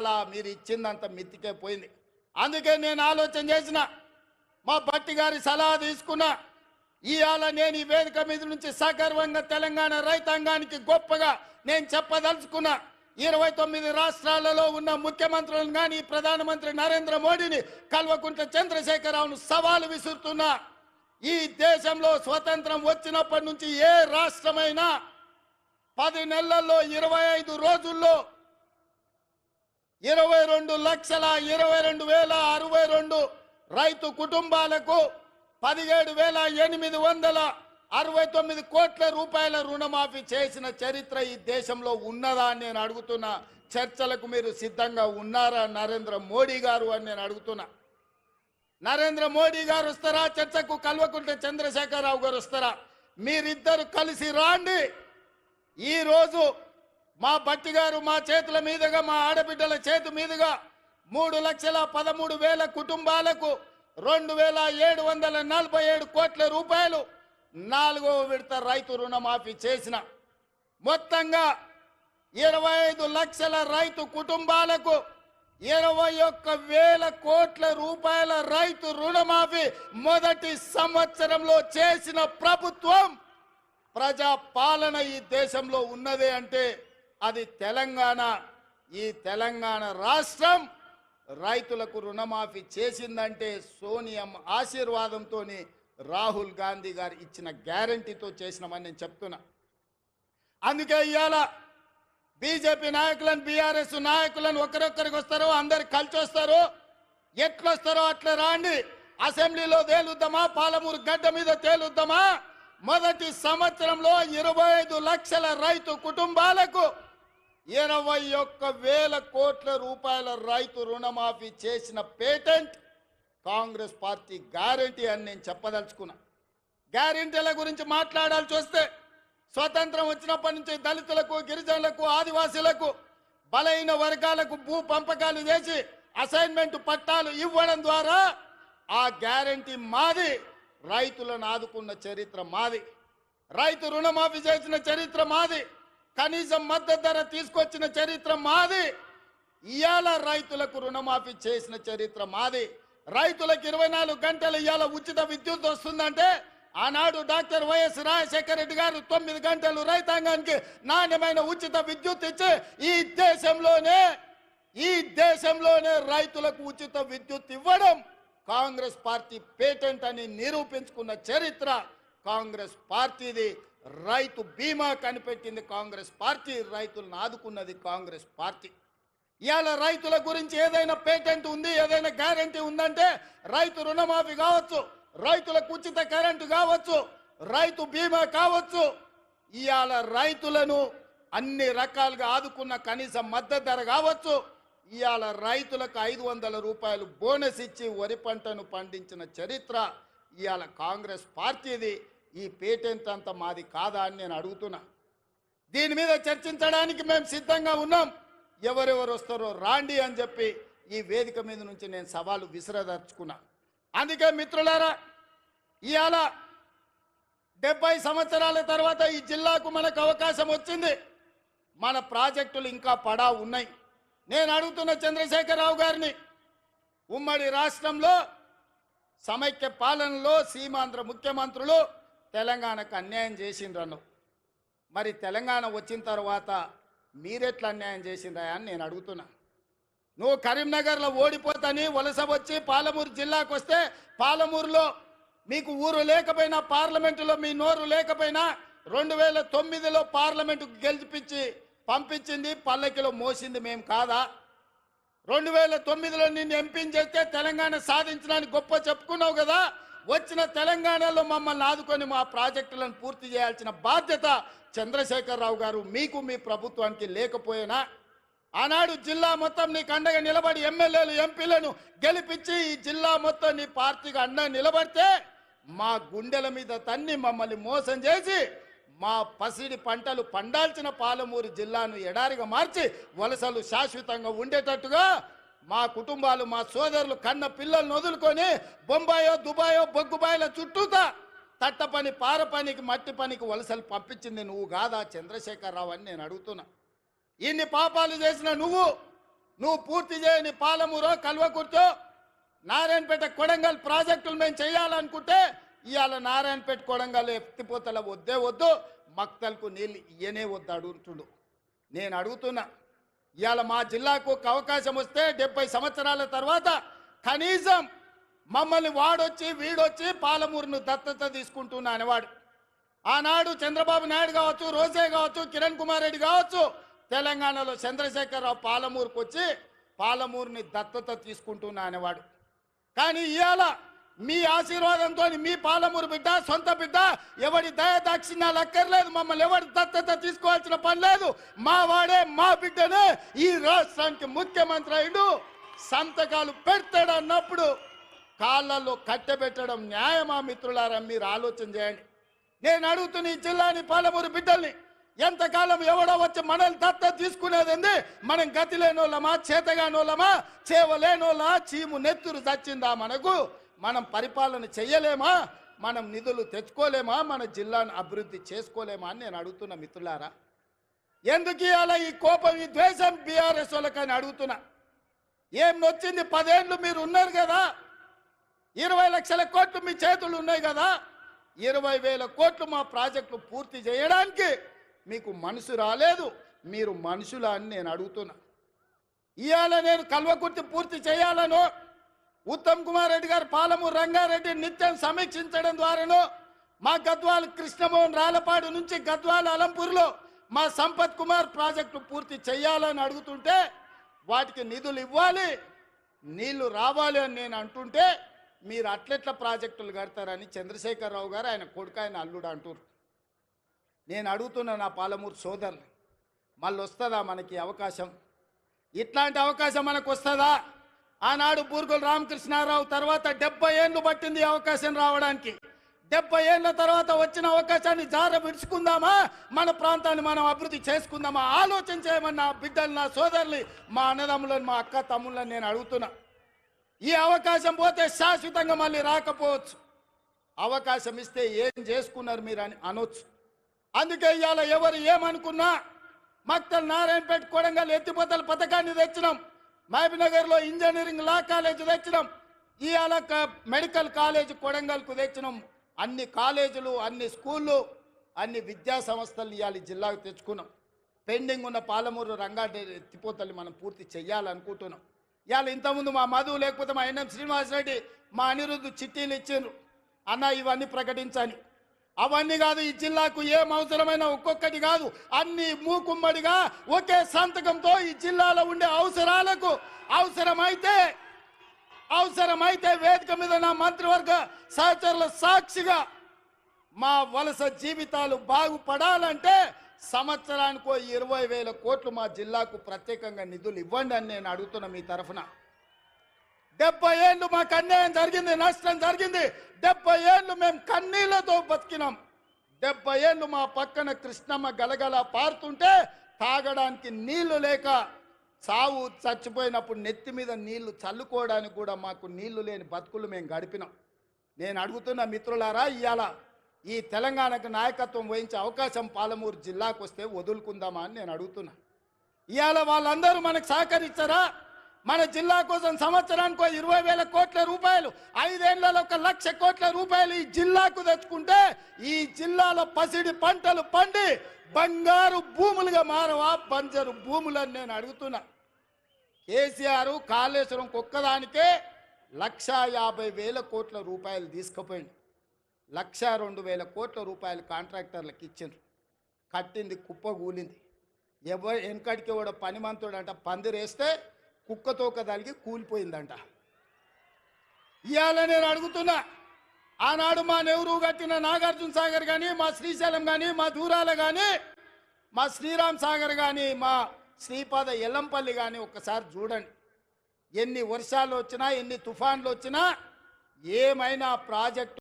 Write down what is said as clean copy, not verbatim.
అలా మీరు ఇచ్చిందంత మిత్తికే పోయింది. అందుకే నేను ఆలోచన చేసిన, మా భట్టి గారి సలహా తీసుకున్నా. ఇవాళ నేను ఈ వేదిక మీద నుంచి సగర్వంగా తెలంగాణ రైతాంగానికి గొప్పగా నేను చెప్పదలుచుకున్నా. 29 రాష్ట్రాలలో ఉన్న ముఖ్యమంత్రులను కానీ ప్రధానమంత్రి నరేంద్ర మోడీని, కల్వకుంట్ల చంద్రశేఖరరావును సవాలు విసురుతున్నా. ఈ దేశంలో స్వతంత్రం వచ్చినప్పటి నుంచి ఏ రాష్ట్రమైనా 10 నెలల్లో 25 రోజుల్లో 22,22,062 రైతు కుటుంబాలకు 17,869 కోట్ల రూపాయల రుణమాఫీ చేసిన చరిత్ర ఈ దేశంలో ఉన్నదా అని నేను అడుగుతున్నా. చర్చలకు మీరు సిద్ధంగా ఉన్నారా నరేంద్ర మోడీ గారు అని నేను అడుగుతున్నా. నరేంద్ర మోడీ గారు వస్తారా చర్చకు? కల్వకుంట్ల చంద్రశేఖరరావు గారు వస్తారా? మీరిద్దరు కలిసి రాండి. ఈరోజు మా భట్టి గారు మా చేతుల మీదుగా, మా ఆడబిడ్డల చేతి మీదుగా 3,13,000 కుటుంబాలకు 2,747 కోట్ల రూపాయలు 4వ విడత రైతు రుణమాఫీ చేసిన. మొత్తంగా 25 లక్షల రైతు కుటుంబాలకు 21,000 కోట్ల రూపాయల రైతు రుణమాఫీ మొదటి సంవత్సరంలో చేసిన ప్రభుత్వం, ప్రజా పాలన ఈ దేశంలో ఉన్నదే అంటే అది తెలంగాణ. ఈ తెలంగాణ రాష్ట్రం రైతులకు రుణమాఫీ చేసిందంటే సోనియమ్మ ఆశీర్వాదంతో, రాహుల్ గాంధీ గారు ఇచ్చిన గ్యారంటీతో చేసినామని నేను చెప్తున్నా. అందుకే ఇవాళ బీజేపీ నాయకులను, బీఆర్ఎస్ నాయకులను ఒకరొక్కరికి వస్తారో అందరు కలిసి వస్తారో, ఎట్లొస్తారో అట్లా రాండి. అసెంబ్లీలో తేలుద్దామా, పాలమూరు గడ్డ మీద తేలుద్దామా. మొదటి సంవత్సరంలో 25 లక్షల రైతు కుటుంబాలకు 21,000 కోట్ల రూపాయల రైతు రుణమాఫీ చేసిన పేటెంట్ కాంగ్రెస్ పార్టీ గ్యారంటీ అని నేను చెప్పదలుచుకున్నా. గ్యారంటీల గురించి మాట్లాడాల్సి వస్తే, స్వతంత్రం వచ్చినప్పటి నుంచి దళితులకు, గిరిజనులకు, ఆదివాసీలకు, బలైన వర్గాలకు భూ పంపకాలు చేసి అసైన్మెంట్ పట్టాలు ఇవ్వడం ద్వారా ఆ గ్యారంటీ మాది. రైతులను ఆదుకున్న చరిత్ర మాది. రైతు రుణమాఫీ చేసిన చరిత్ర మాది. కనీసం మద్దతు ధర తీసుకొచ్చిన చరిత్ర మాది. ఇవాళ రైతులకు రుణమాఫీ చేసిన చరిత్ర మాది. రైతులకు 24 గంటలు ఇవాళ ఉచిత విద్యుత్ వస్తుందంటే, ఆనాడు డాక్టర్ వైఎస్ రాజశేఖర రెడ్డి గారు 9 గంటలు రైతాంగానికి నాణ్యమైన ఉచిత విద్యుత్ ఇచ్చి ఈ దేశంలోనే రైతులకు ఉచిత విద్యుత్ ఇవ్వడం కాంగ్రెస్ పార్టీ పేటెంట్ అని నిరూపించుకున్న చరిత్ర కాంగ్రెస్ పార్టీది. రైతు బీమా కనిపెట్టింది కాంగ్రెస్ పార్టీ. రైతులను ఆదుకున్నది కాంగ్రెస్ పార్టీ. ఇవాళ రైతుల గురించి ఏదైనా పేటెంట్ ఉంది, ఏదైనా గ్యారంటీ ఉందంటే రైతు రుణమాఫీ కావచ్చు, రైతులకు ఉచిత కరెంటు కావచ్చు, రైతు బీమా కావచ్చు. ఇవాళ రైతులను అన్ని రకాలుగా ఆదుకున్న కనీస మద్దతు ధర కావచ్చు. ఇవాళ రైతులకు 500 రూపాయలు బోనస్ ఇచ్చి వరి పంటను పండించిన చరిత్ర ఇవాళ కాంగ్రెస్ పార్టీది. ఈ పేటెంట్ అంతా మాది కాదా అని నేను అడుగుతున్నా. దీని మీద చర్చించడానికి మేము సిద్ధంగా ఉన్నాం. ఎవరెవరు వస్తారో రాండి అని చెప్పి ఈ వేదిక మీద నుంచి నేను సవాలు విసిరదర్చుకున్నా. అందుకే మిత్రులారా, ఇవాళ 70 సంవత్సరాల తర్వాత ఈ జిల్లాకు మనకు అవకాశం వచ్చింది. మన ప్రాజెక్టులు ఇంకా పడా ఉన్నాయి. నేను అడుగుతున్న చంద్రశేఖరరావు గారిని, ఉమ్మడి రాష్ట్రంలో సమైక్య పాలనలో సీమాంధ్ర ముఖ్యమంత్రులు తెలంగాణకు అన్యాయం చేసిండ్రను. మరి తెలంగాణ వచ్చిన తర్వాత మీరెట్లా అన్యాయం చేసిండ్రా అని నేను అడుగుతున్నా. నువ్వు కరీంనగర్లో ఓడిపోతాని వలస వచ్చి పాలమూరు జిల్లాకు వస్తే, పాలమూరులో మీకు ఊరు లేకపోయినా, పార్లమెంటులో మీ నోరు లేకపోయినా 2009లో పార్లమెంటుకు గెలిపించి పంపించింది, పల్లకిలో మోసింది మేము కాదా? 2009లో నిన్ను ఎంపీని చేస్తే తెలంగాణ సాధించడానికి గొప్ప చెప్పుకున్నావు కదా. వచ్చిన తెలంగాణలో మమ్మల్ని ఆదుకొని మా ప్రాజెక్టులను పూర్తి చేయాల్సిన బాధ్యత చంద్రశేఖరరావు గారు మీకు, మీ ప్రభుత్వానికి లేకపోయినా, ఆనాడు జిల్లా మొత్తం నీకు అండగా నిలబడి ఎమ్మెల్యేలు, ఎంపీలను గెలిపించి ఈ జిల్లా మొత్తం నీ పార్టీకి అండగా నిలబడితే, మా గుండెల మీద తన్ని మమ్మల్ని మోసం చేసి మా పసిడి పంటలు పండాల్సిన పాలమూరు జిల్లాను ఎడారిగా మార్చి వలసలు శాశ్వతంగా ఉండేటట్టుగా మా కుటుంబాలు, మా సోదరులు కన్న పిల్లలను వదులుకొని బొంబాయో, దుబాయో, బొగ్గుబాయిల చుట్టూతా తట్ట పని, పార పనికి, మట్టి పనికి వలసలు పంపించింది నువ్వు కాదా చంద్రశేఖరరావు అని నేను అడుగుతున్నా. ఇన్ని పాపాలు చేసిన నువ్వు నువ్వు పూర్తి చేయని పాలమూరో కల్వకుర్తో నారాయణపేట కొడంగల్ ప్రాజెక్టులు మేము చేయాలనుకుంటే ఇవాళ నారాయణపేట కొడంగల్ ఎత్తిపోతల వద్దే వద్దు, మక్తల్కు నీళ్ళు ఇయ్యనే వద్దు అడుగుతుండు. నేను అడుగుతున్నా, ఇవాళ మా జిల్లాకు ఒక అవకాశం వస్తే 70 సంవత్సరాల తర్వాత కనీసం మమ్మల్ని వాడొచ్చి వీడొచ్చి పాలమూరును దత్తత తీసుకుంటున్నా అనేవాడు. ఆనాడు చంద్రబాబు నాయుడు కావచ్చు, రోజే కావచ్చు, కిరణ్ కుమార్ రెడ్డి కావచ్చు, తెలంగాణలో చంద్రశేఖరరావు పాలమూరుకు వచ్చి పాలమూరుని దత్తత తీసుకుంటున్నా అనేవాడు. కానీ ఇవాళ మీ ఆశీర్వాదంతో మీ పాలమూరు బిడ్డ, సొంత బిడ్డ, ఎవడి దయాదాక్షిణ్యాలు అక్కర్లేదు, మమ్మల్ని ఎవరి దత్తత తీసుకోవాల్సిన పని లేదు, మా వాడే మా బిడ్డనే ఈ రాష్ట్రానికి ముఖ్యమంత్రి అయ్యుడు, సంతకాలు పెడతాడు అన్నప్పుడు కాళ్ళల్లో కట్టెబెట్టడం న్యాయమా? మిత్రులారా, మీరు ఆలోచన చేయండి. నేను అడుగుతున్న ఈ జిల్లాని పాలమూరు బిడ్డల్ని, ఎంతకాలం ఎవడో వచ్చి మనల్ని దత్తత తీసుకునేది? మనం గతి లేనోళ్ళమా, చేతగానోళ్ళమా, చేవలేనోళ్ళ చీము నెత్తురు చచ్చిందా మనకు? మనం పరిపాలన చెయ్యలేమా? మనం నిధులు తెచ్చుకోలేమా? మన జిల్లాను అభివృద్ధి చేసుకోలేమా అని నేను అడుగుతున్నా. మిత్రులారా, ఎందుకు ఇవాళ ఈ కోపం, ఈ ద్వేషం బీఆర్ఎస్ వాళ్ళకని అడుగుతున్నా. ఏం నొచ్చింది? 10 ఏళ్ళు మీరు ఉన్నారు కదా, 20 లక్షల కోట్లు మీ చేతులు ఉన్నాయి కదా, 20,000 కోట్లు మా ప్రాజెక్టులు పూర్తి చేయడానికి మీకు మనసు రాలేదు. మీరు మనుషులా అని నేను అడుగుతున్నా. ఇవాళ నేను కల్వకుర్తి పూర్తి చేయాలను ఉత్తమ్ కుమార్ రెడ్డి గారు పాలమూరు రంగారెడ్డి నిత్యం సమీక్షించడం ద్వారాను, మా గద్వాల కృష్ణమోహన్ రాలపాడు నుంచి గద్వాల అలంపూర్లో మా సంపత్ కుమార్ ప్రాజెక్టు పూర్తి చేయాలని అడుగుతుంటే వాటికి నిధులు ఇవ్వాలి, నీళ్లు రావాలి అని నేను అంటుంటే మీరు అట్లెట్ల ప్రాజెక్టులు కడతారని చంద్రశేఖరరావు గారు ఆయన కొడుకు, ఆయన అల్లుడు అంటారు. నేను అడుగుతున్నా నా పాలమూరు సోదరులు, మళ్ళీ వస్తుందా మనకి అవకాశం? ఇట్లాంటి అవకాశం మనకు వస్తుందా? ఆనాడు బూర్గుల రామకృష్ణారావు తర్వాత 70 ఏళ్ళు పట్టింది అవకాశం రావడానికి. 70 ఏళ్ళ తర్వాత వచ్చిన అవకాశాన్ని జార విడుచుకుందామా? మన ప్రాంతాన్ని మనం అభివృద్ధి చేసుకుందామా? ఆలోచన చేయమని నా బిడ్డలు, నా సోదరులు, మా అన్నదమ్ములను, మా అక్క తమ్ముళ్ళని నేను అడుగుతున్నా. ఈ అవకాశం పోతే శాశ్వతంగా మళ్ళీ రాకపోవచ్చు. అవకాశం ఇస్తే ఏం చేసుకున్నారు మీరు అని అనొచ్చు. అందుకే ఇవాళ ఎవరు ఏమనుకున్నా మక్తల్, నారాయణపేట, కొడంగల్ ఎత్తిపోతల పథకాన్ని తెచ్చినాం. మహబూబ్నగర్లో ఇంజనీరింగ్ లా కాలేజ్ తెచ్చినాం. ఇవాళ మెడికల్ కాలేజ్ కొడంగల్కు తెచ్చినాం. అన్ని కాలేజీలు, అన్ని స్కూళ్ళు, అన్ని విద్యా సంస్థలు ఇవాళ జిల్లాకు తెచ్చుకున్నాం. పెండింగ్ ఉన్న పాలమూరు రంగారెడ్డి ఎత్తిపోతల్ని మనం పూర్తి చేయాలనుకుంటున్నాం. ఇవాళ ఇంతకుముందు మా మధు, లేకపోతే మా ఎన్ఎం శ్రీనివాసరెడ్డి, మా అనిరుద్ధు చిట్టీలు ఇచ్చిండ్రు, అన్న ఇవన్నీ ప్రకటించని. అవన్నీ కాదు, ఈ జిల్లాకు ఏం అవసరమైన ఒక్కొక్కటి కాదు, అన్ని మూకుమ్మడిగా ఒకే సంతకంతో ఈ జిల్లాలో ఉండే అవసరాలకు అవసరమైతే వేదిక మీద నా మంత్రివర్గ సహచరుల సాక్షిగా మా వలస జీవితాలు బాగుపడాలంటే సంవత్సరానికో 20,000 కోట్లు మా జిల్లాకు ప్రత్యేకంగా నిధులు ఇవ్వండి అని నేను అడుగుతున్నా మీ తరఫున. 70 ఏళ్ళు మాకు అన్యాయం జరిగింది, నష్టం జరిగింది. 70 ఏళ్ళు మేము కన్నీళ్లతో బతికినాం. 70 ఏళ్ళు మా పక్కన కృష్ణమ్మ గలగల పారుతుంటే తాగడానికి నీళ్లు లేక సావు చచ్చిపోయినప్పుడు నెత్తి మీద నీళ్లు చల్లుకోవడానికి కూడా మాకు నీళ్లు లేని బతుకులు మేము గడిపినాం. నేను అడుగుతున్న మిత్రులారా, ఇవాళ ఈ తెలంగాణకు నాయకత్వం వహించే అవకాశం పాలమూరు జిల్లాకు వస్తే వదులుకుందామా అని నేను అడుగుతున్నా. ఇవాళ వాళ్ళందరూ మనకు సహకరించారా? మన జిల్లా కోసం సంవత్సరానికి 20,000 కోట్ల రూపాయలు, 5 ఏళ్లలో 1,00,000 కోట్ల రూపాయలు ఈ జిల్లాకు తెచ్చుకుంటే ఈ జిల్లాలో పసిడి పంటలు పండి బంగారు భూములుగా మారవా బంజరు భూములని నేను అడుగుతున్నా. కేసీఆర్ కాళేశ్వరం ఒక్కదానికే 1,50,000 కోట్ల రూపాయలు తీసుకుపోయింది. 1,02,000 కోట్ల రూపాయలు కాంట్రాక్టర్లకు ఇచ్చిండ్రు. కట్టింది కుప్పగూలింది. వెనకడికి కూడా పనిమంతుడంట పందిరేస్తే కుక్కతోక తలిగి కూలిపోయిందంట. ఇవాళ నేను అడుగుతున్నా, ఆనాడు మా నెహ్రూ కట్టిన నాగార్జున సాగర్ కానీ, మా శ్రీశైలం కానీ, మా దూరాల కానీ, మా శ్రీరామ్ సాగర్ కానీ, మా శ్రీపాద ఎల్లంపల్లి కానీ ఒక్కసారి చూడండి. ఎన్ని వర్షాలు వచ్చినా, ఎన్ని తుఫాన్లు వచ్చినా ఏమైనా ప్రాజెక్టు